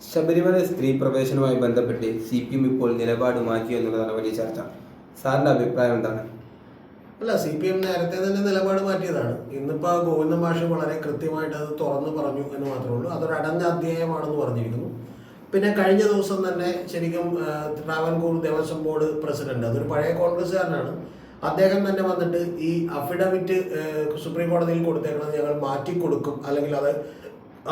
ശബരിമല സ്ത്രീ പ്രവേശനവുമായി ബന്ധപ്പെട്ട് CPM ഇപ്പോൾ നിലപാട് മാറ്റി എന്നുള്ളതാണ് വലിയ ചർച്ച. സാറിന്റെ അഭിപ്രായം എന്താണ്? അല്ല, CPM നേരത്തെ തന്നെ നിലപാട് മാറ്റിയതാണ്. ഇന്നിപ്പോൾ ഗോവിന്ദൻ മാഷ് വളരെ കൃത്യമായിട്ട് അത് തുറന്നു പറഞ്ഞു എന്ന് മാത്രമേ ഉള്ളൂ. അതൊരു അടഞ്ഞ അധ്യായമാണെന്ന് പറഞ്ഞിരിക്കുന്നു. പിന്നെ കഴിഞ്ഞ ദിവസം തന്നെ ശരിക്കും ട്രാവൻകൂർ ദേവസ്വം ബോർഡ് പ്രസിഡന്റ്, അതൊരു പഴയ കോൺഗ്രസ്സുകാരനാണ്, അദ്ദേഹം തന്നെ വന്നിട്ട് ഈ അഫിഡവിറ്റ് സുപ്രീം കോടതിയിൽ കൊടുത്തേക്കുന്നത് ഞങ്ങൾ മാറ്റിക്കൊടുക്കും, അല്ലെങ്കിൽ അത്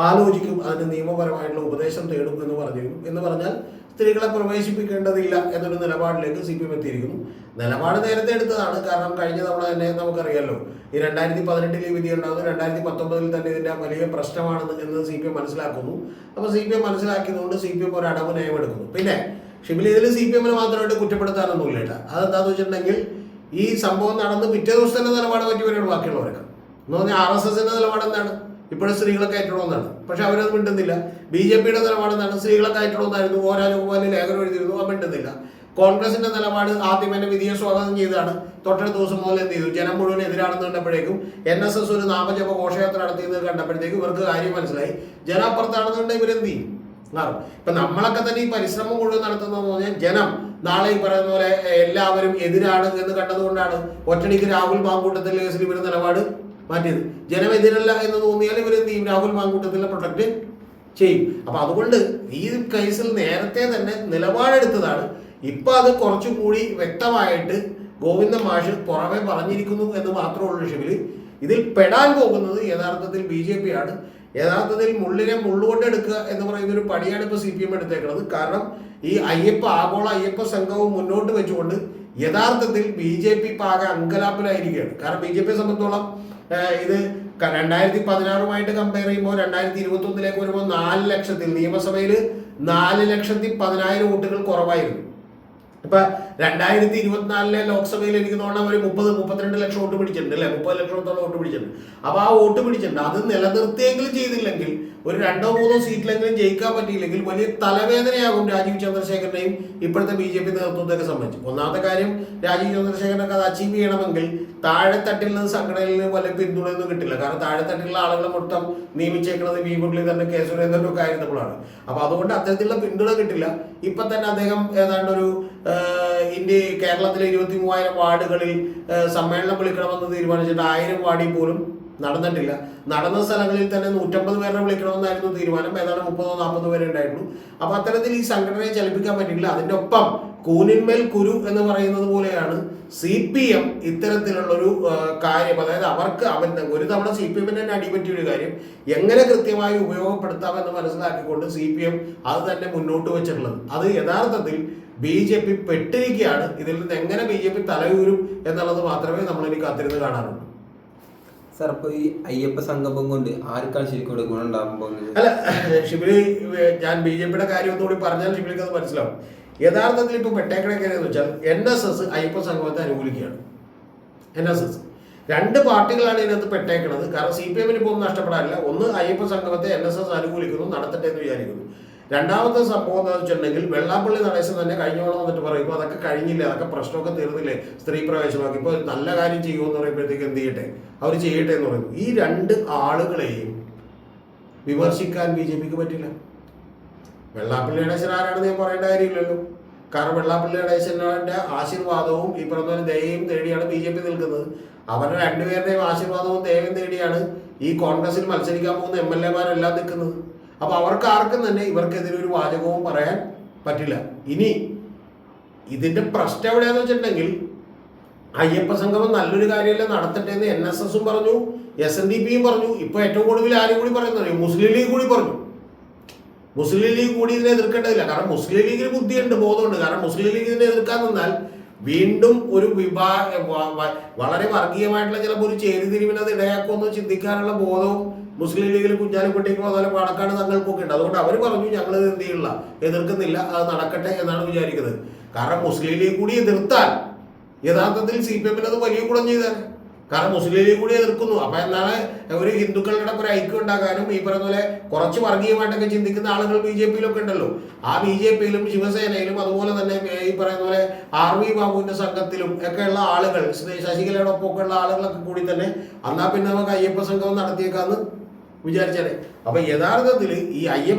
ആലോചിക്കും, അതിന് നിയമപരമായിട്ടുള്ള ഉപദേശം തേടും എന്ന് പറഞ്ഞിരുന്നു. എന്ന് പറഞ്ഞാൽ സ്ത്രീകളെ പ്രവേശിപ്പിക്കേണ്ടതില്ല എന്നൊരു നിലപാടിലേക്ക് CPM എത്തിയിരിക്കുന്നു. നിലപാട് നേരത്തെ എടുത്തതാണ്. കാരണം കഴിഞ്ഞ തവണ തന്നെ നമുക്കറിയാമല്ലോ, ഈ 2018 വിധി ഉണ്ടാകുന്നു, 2019 തന്നെ ഇതിൻ്റെ വലിയ പ്രശ്നമാണെന്ന് എന്ന് CPM മനസ്സിലാക്കുന്നു. അപ്പോൾ CPM മനസ്സിലാക്കിയതുകൊണ്ട് CPM ഒരു അടവ് നയമെടുക്കുന്നു. പിന്നെ ഷിബിലി ഇതിൽ CPM മാത്രമായിട്ട് കുറ്റപ്പെടുത്താനൊന്നുമില്ല കേട്ടോ. അതെന്താണെന്ന് വെച്ചിട്ടുണ്ടെങ്കിൽ ഈ സംഭവം നടന്ന് പിറ്റേ ദിവസം തന്നെ നിലപാട് പറ്റിയവരാണ് ബാക്കിയുള്ളവരൊക്കെ. എന്ന് പറഞ്ഞാൽ RSSന്റെ നിലപാട് എന്താണ്? ഇപ്പോഴും സ്ത്രീകളെ കയറ്റണമെന്നാണ്. പക്ഷെ അവരത് മിണ്ടുന്നില്ല. BJPയുടെ നിലപാടെന്താണ്? സ്ത്രീകളെ കയറ്റണമെന്നായിരുന്നു. ഓ രാജഗോപാലിന് ലേഖനം എഴുതിയിരുന്നു, അത് മിണ്ടുന്നില്ല. കോൺഗ്രസിന്റെ നിലപാട് ആദ്യം തന്നെ വിധിയെ സ്വാഗതം ചെയ്താണ്. തൊട്ടടുത്ത ദിവസം മുതൽ എന്ത് ചെയ്തു? ജനം മുഴുവൻ എതിരാണെന്ന് കണ്ടപ്പോഴേക്കും NSS ഒരു നാമജപ ഘോഷയാത്ര നടത്തിയത് കണ്ടപ്പോഴത്തേക്കും ഇവർക്ക് കാര്യം മനസ്സിലായി. ജനപ്പുറത്താണെന്നുണ്ടെങ്കിൽ ഇവരെന്ത് ചെയ്യും? മാറും. ഇപ്പൊ നമ്മളൊക്കെ തന്നെ ഈ പരിശ്രമം മുഴുവൻ നടത്തുന്നതെന്ന് പറഞ്ഞാൽ ജനം നാളെ ഈ പറയുന്ന പോലെ എല്ലാവരും എതിരാണ് എന്ന് കണ്ടതുകൊണ്ടാണ് ഒറ്റടിക്ക് രാഹുൽ മാങ്കൂട്ടത്തിൽ കേസിൽ ഇവർ നിലപാട് മാറ്റിയത്. ജനം എതിരല്ല എന്ന് തോന്നിയാൽ ഇവരെന്ത് ചെയ്യും? രാഹുൽ മാങ്കൂട്ടത്തിലെ പ്രൊട്ടക്ട് ചെയ്യും. അപ്പൊ അതുകൊണ്ട് ഈ കേസിൽ നേരത്തെ തന്നെ നിലപാടെടുത്തതാണ്. ഇപ്പൊ അത് കുറച്ചും കൂടി വ്യക്തമായിട്ട് ഗോവിന്ദൻ മാഷ് പുറമെ പറഞ്ഞിരിക്കുന്നു എന്ന് മാത്രമേ ഉള്ളൂ. ഷിബില് ഇതിൽ പെടാൻ പോകുന്നത് യഥാർത്ഥത്തിൽ BJP ആണ്. യഥാർത്ഥത്തിൽ മുള്ളിനെ മുള്ളുകൊണ്ട് എടുക്കുക എന്ന് പറയുന്ന ഒരു പണിയാണ് ഇപ്പോൾ CPM എടുത്തേക്കുന്നത്. കാരണം ഈ ആഗോള അയ്യപ്പ സംഘവും മുന്നോട്ട് വെച്ചുകൊണ്ട് യഥാർത്ഥത്തിൽ BJP ഇപ്പം ആകെ അങ്കലാപ്പിലായിരിക്കുകയാണ്. കാരണം BJPയെ സംബന്ധിച്ചോളം ഇത് 2016 കമ്പയർ ചെയ്യുമ്പോൾ 2021 വരുമ്പോൾ 4 ലക്ഷത്തിൽ നിയമസഭയിൽ 4,10,000 വോട്ടുകൾ കുറവായിരുന്നു. ഇപ്പൊ 2024 ലോക്സഭയിൽ എനിക്ക് തോന്നുന്ന ഒരു 32 ലക്ഷം വോട്ട് പിടിച്ചിട്ടുണ്ട് അല്ലെ, 30 ലക്ഷത്തോളം വോട്ട് പിടിച്ചിട്ടുണ്ട്. അപ്പൊ ആ വോട്ട് പിടിച്ചിട്ടുണ്ട്. അത് നിലനിർത്തിയെങ്കിലും ചെയ്തില്ലെങ്കിൽ ഒരു 2-3 സീറ്റിലെങ്കിലും ജയിക്കാൻ പറ്റിയില്ലെങ്കിൽ വലിയ തലവേദനയാകും രാജീവ് ചന്ദ്രശേഖരനെയും ഇപ്പോഴത്തെ BJP നേതൃത്വത്തെ സംബന്ധിച്ച്. ഒന്നാമത്തെ കാര്യം, രാജീവ് ചന്ദ്രശേഖരനൊക്കെ അത് അച്ചീവ് ചെയ്യണമെങ്കിൽ താഴെത്തട്ടിൽ നിന്ന് സംഘടനയിൽ നിന്ന് വലിയ പിന്തുണയൊന്നും കിട്ടില്ല. കാരണം താഴെത്തട്ടിലുള്ള ആളുകളെ മൊത്തം നിയമിച്ചേക്കുന്നത് V മുരളീധരനും K സുരേന്ദ്രനും ഒക്കെ ആയിരുന്നപ്പോഴാണ്. അപ്പൊ അതുകൊണ്ട് അത്തരത്തിലുള്ള പിന്തുണ കിട്ടില്ല. ഇപ്പൊ തന്നെ അദ്ദേഹം ഏതാണ്ട് ഒരു കേരളത്തിലെ 23,000 വാർഡുകളിൽ സമ്മേളനം വിളിക്കണമെന്ന് തീരുമാനിച്ചിട്ട് 1000 വാർഡിൽ പോലും നടന്നിട്ടില്ല. നടന്ന സ്ഥലങ്ങളിൽ തന്നെ 150 പേരെ വിളിക്കണമെന്നായിരുന്നു തീരുമാനം. ഏതാണ്ട് 30-40 പേരെ ഉണ്ടായിരുന്നു. അപ്പൊ അത്തരത്തിൽ ഈ സംഘടനയെ ചലിപ്പിക്കാൻ പറ്റില്ല. അതിന്റെ ഒപ്പം കൂനിന്മേൽ കുരു എന്ന് പറയുന്നത് പോലെയാണ് CPM ഇത്തരത്തിലുള്ളൊരു കാര്യം. അതായത് അവർക്ക് ഒരു തവണ CPM-ന് തന്നെ അടിപറ്റിയൊരു കാര്യം എങ്ങനെ കൃത്യമായി ഉപയോഗപ്പെടുത്താമെന്ന് മനസ്സിലാക്കിക്കൊണ്ട് CPM അത് തന്നെ മുന്നോട്ട് വെച്ചിട്ടുള്ളത്. അത് യഥാർത്ഥത്തിൽ BJP പെട്ടിരിക്കുകയാണ്. ഇതിൽ നിന്ന് എങ്ങനെ BJP തലയൂരും എന്നുള്ളത് മാത്രമേ നമ്മൾ ഇനി കാത്തിരുന്ന് കാണാറുള്ളൂ. സാർ, അപ്പോൾ ഈ അയ്യപ്പ സംഗമം കൊണ്ട് ആർക്കാണ് ശരിക്കും ഗുണം ഉണ്ടാകാൻ പോകുന്നത്? അല്ല, ഷിബിലി, ഞാൻ BJPയുടെ കാര്യം ഒന്നുകൂടി പറഞ്ഞാൽ ഷിബിലിക്ക് അത് മനസ്സിലാവും. യഥാർത്ഥത്തിൽ ഇപ്പൊ പെട്ടേക്കണേക്കെന്ന് വെച്ചാൽ NSS അയ്യപ്പ സംഗമത്തെ അനുകൂലിക്കുകയാണ്. NSS 2 പാർട്ടികളാണ് ഇതിനകത്ത് പെട്ടേക്കണത്. കാരണം CPM-ന് ഇപ്പോൾ ഒന്നും നഷ്ടപ്പെടാനില്ല. ഒന്ന്, അയ്യപ്പ സംഗമത്തെ NSS അനുകൂലിക്കുന്നു, നടത്തട്ടെ എന്ന് വിചാരിക്കുന്നു. രണ്ടാമത്തെ സംഭവം എന്താണെന്ന് വെച്ചിട്ടുണ്ടെങ്കിൽ വെള്ളാപ്പള്ളി നടേശൻ തന്നെ കഴിഞ്ഞോളം വന്നിട്ട് പറയുമ്പോൾ അതൊക്കെ കഴിഞ്ഞില്ലേ, അതൊക്കെ പ്രശ്നമൊക്കെ തീർന്നില്ലേ, സ്ത്രീ പ്രവേശനമാക്കി, ഇപ്പോൾ നല്ല കാര്യം ചെയ്യുമെന്ന് പറയുമ്പോഴത്തേക്ക് എന്ത് ചെയ്യട്ടെ, അവർ ചെയ്യട്ടെ എന്ന് പറയുന്നു. ഈ 2 ആളുകളെയും വിമർശിക്കാൻ BJPക്ക് പറ്റില്ല. വെള്ളാപ്പള്ളി നടേശൻ ആരാണെന്ന് ഞാൻ പറയേണ്ട കാര്യമില്ലല്ലോ. കാരണം വെള്ളാപ്പള്ളി നടേശന്റെ ആശീർവാദവും ഈ പറഞ്ഞ ദയയും തേടിയാണ് BJP നിൽക്കുന്നത്. അവരുടെ 2 പേരുടെയും ആശീർവാദവും ദയവും തേടിയാണ് ഈ കോൺഗ്രസിൽ മത്സരിക്കാൻ പോകുന്ന MLA-മാരെല്ലാം നിൽക്കുന്നത്. അപ്പൊ അവർക്ക് ആർക്കും തന്നെ ഇവർക്കെതിരെ ഒരു വാചകവും പറയാൻ പറ്റില്ല. ഇനി ഇതിന്റെ പ്രശ്നം എവിടെയാന്ന് വെച്ചിട്ടുണ്ടെങ്കിൽ, അയ്യപ്പ സംഗമം നല്ലൊരു കാര്യമല്ല, നടത്തട്ടെ എന്ന് NSS-ഉം പറഞ്ഞു, SNDP-യും പറഞ്ഞു. ഇപ്പൊ ഏറ്റവും കൂടുതൽ ആരും കൂടി പറയുന്നത് മുസ്ലിം ലീഗ് കൂടി പറഞ്ഞു. മുസ്ലിം ലീഗ് കൂടി ഇതിനെ എതിർക്കേണ്ടതില്ല. കാരണം മുസ്ലിം ലീഗിന് ബുദ്ധിയുണ്ട്, ബോധമുണ്ട്. കാരണം മുസ്ലിം ലീഗ് ഇതിനെ എതിർക്കാൻ നിന്നാൽ വീണ്ടും ഒരു വളരെ വർഗീയമായിട്ടുള്ള ചിലപ്പോൾ ഒരു ചേരിതിരിവിനത് ഇടയാക്കുമെന്ന് ചിന്തിക്കാനുള്ള ബോധവും മുസ്ലിം ലീഗിൽ കുഞ്ഞാലിക്കുട്ടിക്കും അതുപോലെ പാണക്കാട് തങ്ങൾക്കൊക്കെ ഉണ്ട്. അതുകൊണ്ട് അവർ പറഞ്ഞു ഞങ്ങൾ എന്ത് ചെയ്യില്ല, എതിർക്കുന്നില്ല, അത് നടക്കട്ടെ എന്നാണ് വിചാരിക്കുന്നത്. കാരണം മുസ്ലിം ലീഗ് കൂടി എതിർത്താൽ യഥാർത്ഥത്തിൽ CPM-ന് അത് വലിയ ഗുണം ചെയ്താൽ. കാരണം മുസ്ലിം ലീഗ് കൂടി എതിർക്കുന്നു. അപ്പൊ എന്താണ് ഒരു ഹിന്ദുക്കളുടെ ഒരു ഐക്യം ഉണ്ടാകാനും ഈ പറയുന്ന പോലെ കുറച്ച് വർഗീയമായിട്ടൊക്കെ ചിന്തിക്കുന്ന ആളുകൾ BJP-യിലൊക്കെ ഉണ്ടല്ലോ. ആ BJP-യിലും ശിവസേനയിലും അതുപോലെ തന്നെ ഈ പറയുന്ന പോലെ RV ബാബുവിന്റെ സംഘത്തിലും ഒക്കെ ഉള്ള ആളുകൾ, ശശികലയുടെ ഒപ്പമൊക്കെ ഉള്ള ആളുകളൊക്കെ കൂടി തന്നെ എന്നാ പിന്നെ നമുക്ക് അയ്യപ്പ സംഗമം നടത്തിയേക്കാന്ന് വിചാരിച്ചാലേ. അപ്പൊ യഥാർത്ഥത്തിൽ ഈ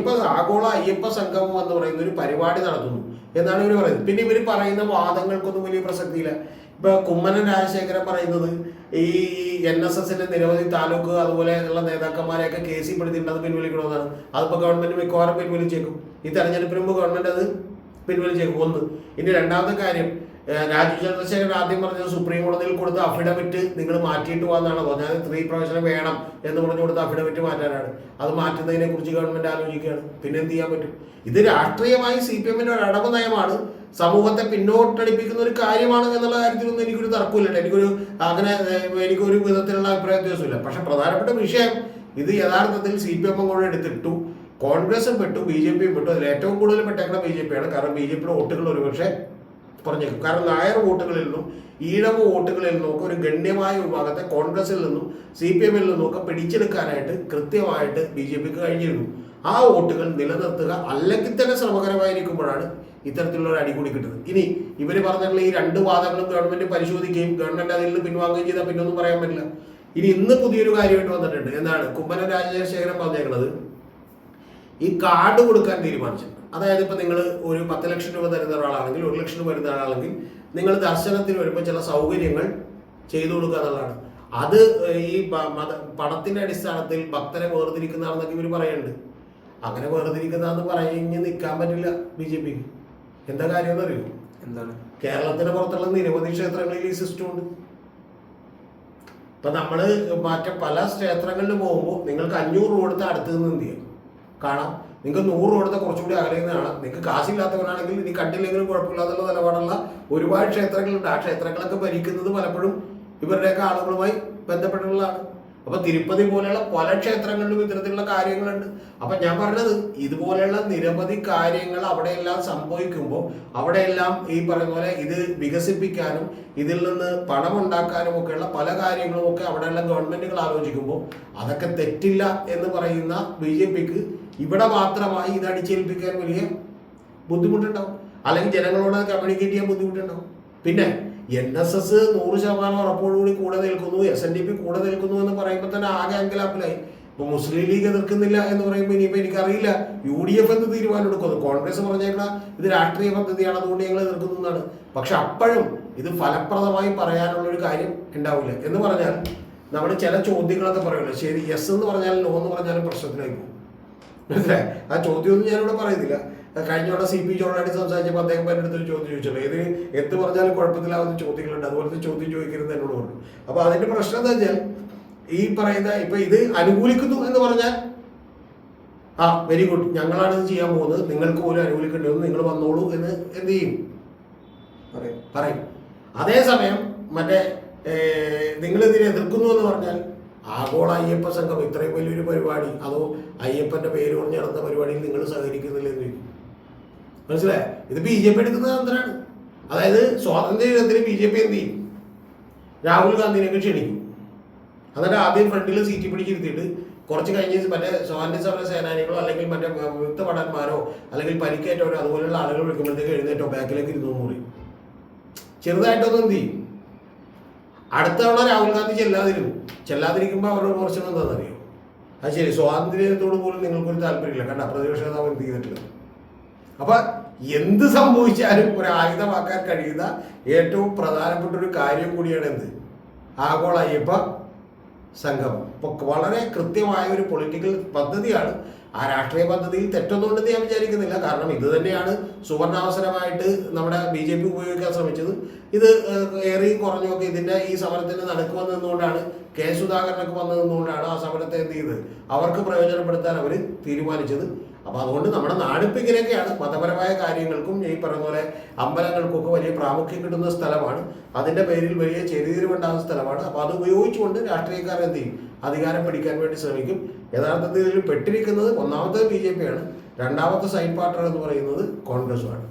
ആഗോള അയ്യപ്പ സംഗമം എന്ന് പറയുന്ന ഒരു പരിപാടി നടത്തുന്നു എന്നാണ് ഇവർ പറയുന്നത്. പിന്നെ ഇവർ പറയുന്ന വാദങ്ങൾക്കൊന്നും വലിയ പ്രസക്തിയില്ല. ഇപ്പൊ കുമ്മനം രാജശേഖരൻ പറയുന്നത് ഈ NSSന്റെ നിരവധി താലൂക്ക് അതുപോലെ ഉള്ള നേതാക്കന്മാരെയൊക്കെ കേസിൽ പെടുത്തിയിട്ട് അത് പിൻവലിക്കണമെന്നാണ്. അതിപ്പോ ഗവൺമെന്റ് മിക്കവാറും പിൻവലിച്ചേക്കും. ഈ തെരഞ്ഞെടുപ്പിന് മുമ്പ് ഗവൺമെന്റ് അത് പിൻവലിച്ചേക്കും. ഒന്ന്. ഇനി രണ്ടാമത്തെ കാര്യം, രാജീവ് ചന്ദ്രശേഖരൻ ആദ്യം പറഞ്ഞത് സുപ്രീം കോടതിയിൽ കൊടുത്ത അഫിഡവിറ്റ് നിങ്ങൾ മാറ്റിയിട്ട് പോകാന്നാണ് പറഞ്ഞത്. സ്ത്രീ പ്രവേശനം വേണം എന്ന് പറഞ്ഞു കൊടുത്ത അഫിഡവിറ്റ് മാറ്റാനാണ്. അത് മാറ്റുന്നതിനെ കുറിച്ച് ഗവൺമെന്റ് ആലോചിക്കുകയാണ്. പിന്നെ എന്ത് ചെയ്യാൻ പറ്റും? ഇത് രാഷ്ട്രീയമായി CPMന്റെ ഒരു അടവ് നയമാണ്, സമൂഹത്തെ പിന്നോട്ടടിപ്പിക്കുന്ന ഒരു കാര്യമാണ് എന്നുള്ള കാര്യത്തിലൊന്നും എനിക്കൊരു തർക്കമില്ല. എനിക്കൊരു വിധത്തിലുള്ള അഭിപ്രായ വ്യത്യാസമില്ല. പക്ഷെ പ്രധാനപ്പെട്ട വിഷയം, ഇത് യഥാർത്ഥത്തിൽ CPM കൂടെ എടുത്തിട്ടു, കോൺഗ്രസും പെട്ടു, BJPയും പെട്ടു. അതിൽ ഏറ്റവും കൂടുതൽ പെട്ടേക്കുന്ന BJPയാണ്. കാരണം BJPയുടെ വോട്ടുകൾ ഒരുപക്ഷെ കുറഞ്ഞേക്കും. കാരണം നായർ വോട്ടുകളിൽ നിന്നും ഈഴവ വോട്ടുകളിൽ നിന്നും ഒക്കെ ഒരു ഗണ്യമായ വിഭാഗത്തെ കോൺഗ്രസിൽ നിന്നും CPMൽ നിന്നും ഒക്കെ പിടിച്ചെടുക്കാനായിട്ട് കൃത്യമായിട്ട് BJPക്ക് കഴിഞ്ഞിരുന്നു. ആ വോട്ടുകൾ നിലനിർത്തുക അല്ലെങ്കിൽ തന്നെ ശ്രമകരമായിരിക്കുമ്പോഴാണ് ഇത്തരത്തിലുള്ള ഒരു അടികൂടി കിട്ടുന്നത്. ഇനി ഇവർ പറഞ്ഞിട്ടുള്ള ഈ രണ്ട് വാദങ്ങളും ഗവൺമെന്റ് പരിശോധിക്കുകയും ഗവൺമെന്റ് അതിൽ നിന്ന് പിൻവാങ്ങുകയും ചെയ്താൽ പിന്നെ ഒന്നും പറയാൻ പറ്റില്ല. ഇനി ഇന്ന് പുതിയൊരു കാര്യമായിട്ട് വന്നിട്ടുണ്ട്. എന്താണ് കുമ്മനം രാജശേഖരൻ പറഞ്ഞേക്കുന്നത്? ഈ കാർഡ് കൊടുക്കാൻ തീരുമാനിച്ചു. അതായത് ഇപ്പൊ നിങ്ങൾ ഒരു 10 ലക്ഷം രൂപ തരുന്ന ഒരാളാണെങ്കിൽ, 1 ലക്ഷം രൂപ തരുന്ന ഒരാളാണെങ്കിൽ നിങ്ങൾ ദർശനത്തിന് വരുമ്പോൾ ചില സൗകര്യങ്ങൾ ചെയ്തു കൊടുക്കുക എന്നുള്ളതാണ്. അത് ഈ പണത്തിന്റെ അടിസ്ഥാനത്തിൽ ഭക്തരെ വേർതിരിക്കുന്നതാണെന്നൊക്കെ ഇവർ പറയുന്നുണ്ട്. അങ്ങനെ വേർതിരിക്കുന്നതെന്ന് പറഞ്ഞ് നിൽക്കാൻ പറ്റില്ല BJPക്ക്. എന്താ കാര്യം എന്ന് അറിയോ? എന്താണ്? കേരളത്തിന് പുറത്തുള്ള നിരവധി ക്ഷേത്രങ്ങളിൽ ഈ സിസ്റ്റം ഉണ്ട്. ഇപ്പൊ നമ്മള് പല ക്ഷേത്രങ്ങളിൽ പോകുമ്പോൾ നിങ്ങൾക്ക് 500 രൂപ കൊടുത്ത് അടുത്ത് നിന്ന് എന്ത് ചെയ്യും കാണാം. നിങ്ങൾക്ക് 100 രൂപ കൊടുത്ത കുറച്ചുകൂടി അകലെന്ന് കാണാം. നിങ്ങൾക്ക് കാശില്ലാത്തവനാണെങ്കിൽ ഇനി കണ്ടില്ലെങ്കിലും കുഴപ്പമില്ലാതുള്ള നിലപാടുള്ള ഒരുപാട് ക്ഷേത്രങ്ങളുണ്ട്. ആ ക്ഷേത്രങ്ങളൊക്കെ ഭരിക്കുന്നത് പലപ്പോഴും ഇവരുടെയൊക്കെ ആളുകളുമായി ബന്ധപ്പെട്ടുള്ളതാണ്. അപ്പൊ തിരുപ്പതി പോലെയുള്ള പല ക്ഷേത്രങ്ങളിലും ഇത്തരത്തിലുള്ള കാര്യങ്ങളുണ്ട്. അപ്പൊ ഞാൻ പറഞ്ഞത്, ഇതുപോലെയുള്ള നിരവധി കാര്യങ്ങൾ അവിടെയെല്ലാം സംഭവിക്കുമ്പോൾ അവിടെയെല്ലാം ഈ പറയുന്ന പോലെ ഇത് വികസിപ്പിക്കാനും ഇതിൽ നിന്ന് പണം ഉണ്ടാക്കാനും ഒക്കെയുള്ള പല കാര്യങ്ങളും ഒക്കെ അവിടെയുള്ള ഗവൺമെന്റുകൾ ആലോചിക്കുമ്പോൾ അതൊക്കെ തെറ്റില്ല എന്ന് പറയുന്ന BJPക്ക് ഇവിടെ മാത്രമായി ഇത് അടിച്ചേൽപ്പിക്കാൻ വലിയ ബുദ്ധിമുട്ടുണ്ടാവും. അല്ലെങ്കിൽ ജനങ്ങളോട് കമ്മ്യൂണിക്കേറ്റ് ചെയ്യാൻ ബുദ്ധിമുട്ടുണ്ടാവും. പിന്നെ NSS 100% ഉറപ്പോടുകൂടി കൂടെ നിൽക്കുന്നു, SNDP കൂടെ നിൽക്കുന്നു എന്ന് പറയുമ്പോൾ തന്നെ ആകെ അങ്കലാപ്പിലായി. ഇപ്പൊ മുസ്ലിം ലീഗ് എതിർക്കുന്നില്ല എന്ന് പറയുമ്പോൾ ഇനിയിപ്പോൾ എനിക്കറിയില്ല UDF എന്ത് തീരുമാനം എടുക്കുന്നു. കോൺഗ്രസ് പറഞ്ഞേക്കണ ഇത് രാഷ്ട്രീയ പദ്ധതിയാണ്, അതുകൊണ്ട് ഞങ്ങൾ എതിർക്കുന്നു എന്നാണ്. പക്ഷെ അപ്പോഴും ഇത് ഫലപ്രദമായി പറയാനുള്ളൊരു കാര്യം ഉണ്ടാവില്ല. എന്ന് പറഞ്ഞാൽ നമ്മൾ ചില ചോദ്യങ്ങളൊക്കെ പറയുമല്ലോ, ശരി യെസ് എന്ന് പറഞ്ഞാലും നോ എന്ന് പറഞ്ഞാലും പ്രശ്നത്തിലായി പോകും. മനസ്സിലായി? ആ ചോദ്യമൊന്നും ഞാനിവിടെ പറയുന്നില്ല. കഴിഞ്ഞ CP ജോണായിട്ട് സംസാരിച്ചപ്പോൾ അദ്ദേഹം എൻ്റെ അടുത്തൊരു ചോദ്യം ചോദിച്ചല്ലോ, എന്ത് പറഞ്ഞാലും കുഴപ്പത്തിലാവുന്ന ചോദ്യങ്ങളുണ്ട്, അതുപോലത്തെ ചോദ്യം ചോദിക്കരുത് എന്നോട് പറഞ്ഞു. അപ്പൊ അതിന്റെ പ്രശ്നം എന്താ വെച്ചാൽ, ഈ പറയുന്ന ഇപ്പൊ ഇത് അനുകൂലിക്കുന്നു എന്ന് പറഞ്ഞാൽ വെരി ഗുഡ്, ഞങ്ങളാണ് ഇത് ചെയ്യാൻ പോകുന്നത്, നിങ്ങൾക്ക് പോലും അനുകൂലിക്കേണ്ടി വന്നു, നിങ്ങൾ വന്നോളൂ എന്ന് എന്ത് ചെയ്യും പറയും. അതേസമയം മറ്റേ നിങ്ങൾ ഇതിനെ എതിർക്കുന്നു എന്ന് പറഞ്ഞാൽ, ആഗോള അയ്യപ്പ സംഘം ഇത്രയും വലിയൊരു പരിപാടി, അതോ അയ്യപ്പന്റെ പേര് പറഞ്ഞ് നടന്ന പരിപാടിയിൽ നിങ്ങൾ സഹകരിക്കുന്നില്ല എന്ന് ചോദിക്കും. മനസ്സിലായി? ഇത് BJP എടുക്കുന്ന തന്ത്രമാണ്. അതായത് സ്വാതന്ത്ര്യ ദിനത്തിന് BJP എന്ത് ചെയ്യും? രാഹുൽ ഗാന്ധിനെയൊക്കെ ക്ഷണിക്കും. എന്നിട്ട് ആദ്യം ഫ്രണ്ടിൽ സീറ്റ് പിടിച്ചിരുത്തിയിട്ട് കുറച്ച് കഴിഞ്ഞ് മറ്റേ സ്വാതന്ത്ര്യ സമര സേനാനികളോ അല്ലെങ്കിൽ മറ്റേ വിമുക്ത ഭടന്മാരോ അല്ലെങ്കിൽ പരിക്കേറ്റവരോ അതുപോലെയുള്ള ആളുകൾ വിളിക്കുമ്പോഴത്തേക്ക് എഴുന്നേറ്റോ ബാക്കിലേക്ക് ഇരുന്നു പറയും. ചെറുതായിട്ടൊന്നും എന്ത് ചെയ്യും? അടുത്ത തവണ രാഹുൽ ഗാന്ധി ചെല്ലാതിരിക്കുമ്പോൾ അവരുടെ പ്രശ്നം എന്താണെന്നറിയോ? അത് ശരി, സ്വാതന്ത്ര്യത്തോട് പോലും നിങ്ങൾക്കൊരു താല്പര്യമില്ല, കണ്ട പ്രതിപക്ഷ നേതാവ് എന്ത് ചെയ്തിട്ടില്ല. അപ്പൊ എന്ത് സംഭവിച്ചാലും ഒരു ആയുധമാക്കാൻ കഴിയുന്ന ഏറ്റവും പ്രധാനപ്പെട്ട ഒരു കാര്യം കൂടിയാണ് എന്ത്? ആഗോള അയ്യപ്പ സംഗമം. ഇപ്പൊ വളരെ കൃത്യമായ ഒരു പൊളിറ്റിക്കൽ പദ്ധതിയാണ്. ആ രാഷ്ട്രീയ പദ്ധതിയിൽ തെറ്റൊന്നുണ്ടെന്ന് ഞാൻ വിചാരിക്കുന്നില്ല. കാരണം ഇത് തന്നെയാണ് സുവർണാവസരമായിട്ട് നമ്മുടെ BJP ഉപയോഗിക്കാൻ ശ്രമിച്ചത്. ഇത് ഏറിയും കുറഞ്ഞൊക്കെ ഇതിന്റെ ഈ സമരത്തിന് നടുക്ക് വന്നതുകൊണ്ടാണ്, K. സുധാകരനൊക്കെ വന്നതുകൊണ്ടാണ് ആ സമരത്തെ എന്ത് ചെയ്തത് അവർക്ക് പ്രയോജനപ്പെടുത്താൻ അവർ തീരുമാനിച്ചത്. അപ്പൊ അതുകൊണ്ട് നമ്മുടെ നാടിപ്പോൾ ഇങ്ങനെയൊക്കെയാണ്. മതപരമായ കാര്യങ്ങൾക്കും ഈ പറയുന്ന പോലെ അമ്പലങ്ങൾക്കൊക്കെ വലിയ പ്രാമുഖ്യം കിട്ടുന്ന സ്ഥലമാണ്. അതിന്റെ പേരിൽ വലിയ ചെറിയതിരിവുണ്ടാകുന്ന സ്ഥലമാണ്. അപ്പൊ അത് ഉപയോഗിച്ചുകൊണ്ട് രാഷ്ട്രീയക്കാർ എന്ത് ചെയ്യും? അധികാരം പിടിക്കാൻ വേണ്ടി ശ്രമിക്കും. യഥാർത്ഥത്തിൽ പെട്ടിരിക്കുന്നത് ഒന്നാമത്തെ BJP ആണ്, രണ്ടാമത്തെ സൈഡ് പാർട്ണർ എന്ന് പറയുന്നത് കോൺഗ്രസുമാണ്.